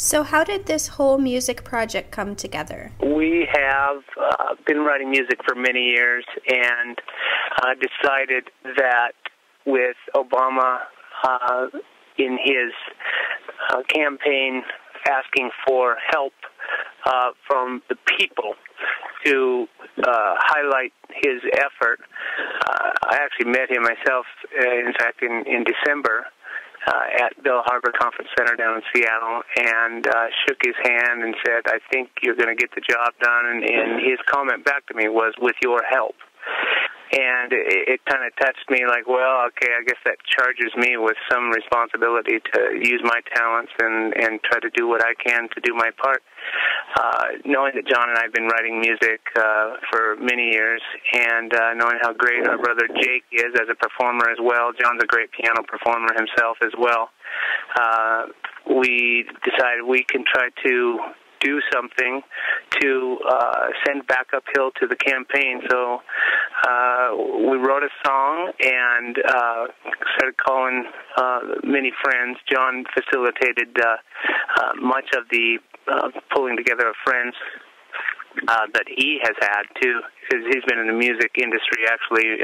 So how did this whole music project come together? We have been writing music for many years and decided that with Obama in his campaign asking for help from the people to highlight his effort. I actually met him myself, in fact, in December at Bell Harbor Conference Center down in Seattle, and shook his hand and said, "I think you're going to get the job done." And his comment back to me was, "With your help." And it kind of touched me like, well, okay, I guess that charges me with some responsibility to use my talents and try to do what I can to do my part. Knowing that Jon and I have been writing music for many years, and knowing how great our brother Jake is as a performer as well. Jon's a great piano performer himself as well. We decided we can try to do something to send back uphill to the campaign. So we wrote a song and started calling many friends. Jon facilitated much of the pulling together of friends that he has had, too, because he's been in the music industry, actually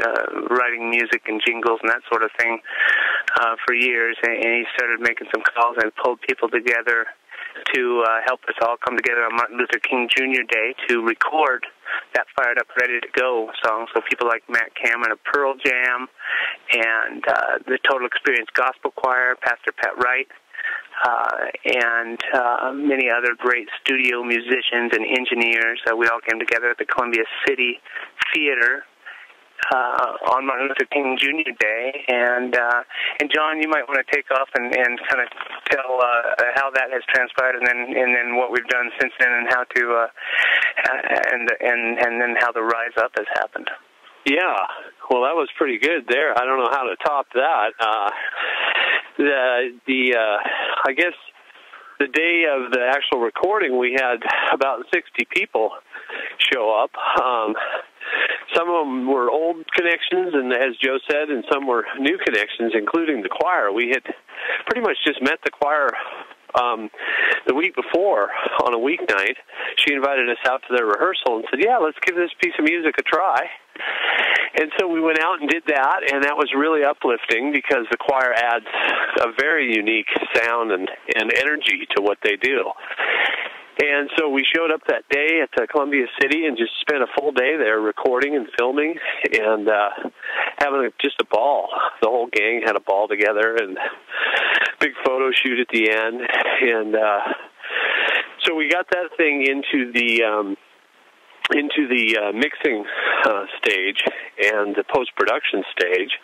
writing music and jingles and that sort of thing for years, and he started making some calls and pulled people together to help us all come together on Martin Luther King Jr. Day to record that Fired Up, Ready to Go song. So people like Matt Cameron of Pearl Jam and the Total Experience Gospel Choir, Pastor Pat Wright, and many other great studio musicians and engineers. We all came together at the Columbia City Theater on Martin Luther King Jr. Day, and Jon, you might want to take off and kind of tell how that has transpired, and then what we've done since then, and how to and then how the rise up has happened. Yeah, well, that was pretty good there. I don't know how to top that. I guess the day of the actual recording, we had about 60 people show up. Some of them were old connections, and as Joe said, and some were new connections, including the choir. We had pretty much just met the choir the week before on a weeknight. She invited us out to their rehearsal and said, "Yeah, let's give this piece of music a try." And so we went out and did that, and that was really uplifting because the choir adds a very unique sound and energy to what they do. And so we showed up that day at Columbia City and just spent a full day there recording and filming and having just a ball. The whole gang had a ball together, and big photo shoot at the end. And so we got that thing into the mixing stage and the post-production stage.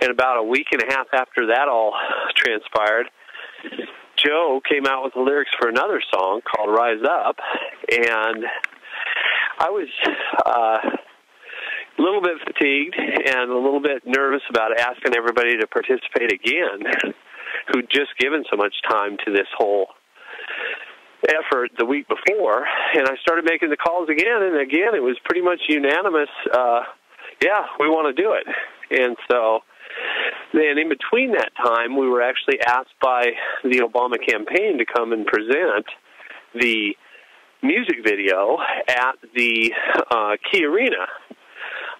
And about a week and a half after that all transpired, Joe came out with the lyrics for another song called Rise Up, and I was a little bit fatigued and a little bit nervous about asking everybody to participate again, who'd just given so much time to this whole effort the week before. And I started making the calls again, and again it was pretty much unanimous, yeah, we want to do it. And so then in between that time, we were actually asked by the Obama campaign to come and present the music video at the Key Arena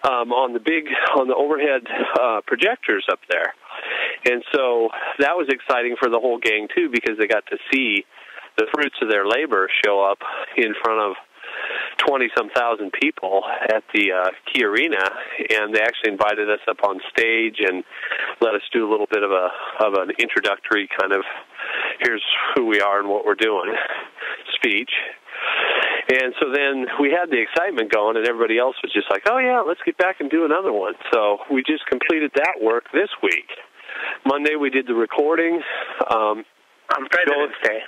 on the overhead projectors up there. And so that was exciting for the whole gang, too, because they got to see the fruits of their labor show up in front of 20-some thousand people at the Key Arena, and they actually invited us up on stage and let us do a little bit of an introductory kind of, here's who we are and what we're doing speech. And so then we had the excitement going, and everybody else was just like, oh, yeah, let's get back and do another one. So we just completed that work this week. Monday we did the recording. On President's Day.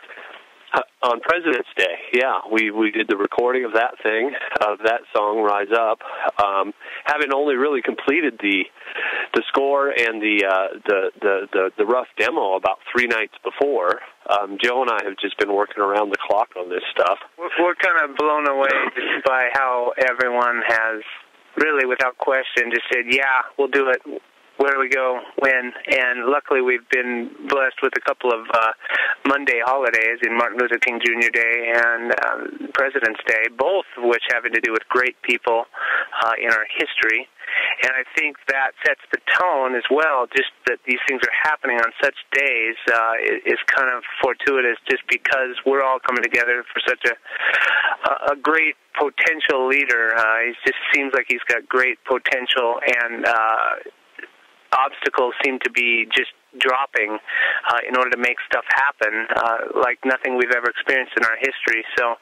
On President's Day, yeah, we did the recording of that song, Rise Up. Having only really completed the score and the rough demo about 3 nights before, Joe and I have just been working around the clock on this stuff. We're kind of blown away just by how everyone has really, without question, just said, yeah, we'll do it. where do we go, when, and luckily we've been blessed with a couple of Monday holidays in Martin Luther King Jr. Day and President's Day, both of which having to do with great people in our history. And I think that sets the tone as well, just that these things are happening on such days is kind of fortuitous just because we're all coming together for such a great potential leader. He just seems like he's got great potential, and obstacles seem to be just dropping in order to make stuff happen like nothing we've ever experienced in our history. So,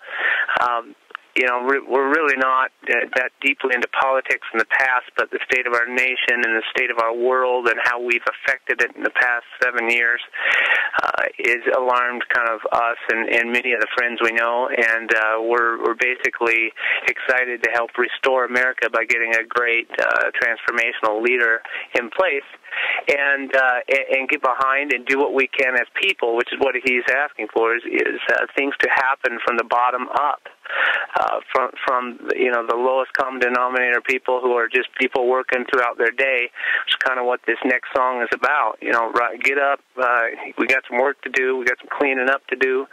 we're really not that deeply into politics in the past, but the state of our nation and the state of our world and how we've affected it in the past 7 years is alarmed kind of us and many of the friends we know, and we're basically excited to help restore America by getting a great transformational leader in place and get behind and do what we can as people, which is what he's asking for, is things to happen from the bottom up. From the lowest common denominator people who are just people working throughout their day, which is kind of what this next song is about. Get up, we got some work to do, we got some cleaning up to do,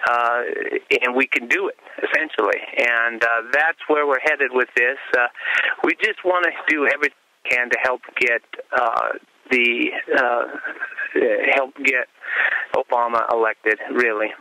and we can do it, essentially. And that's where we're headed with this. We just want to do everything we can to help get help get Obama elected, really.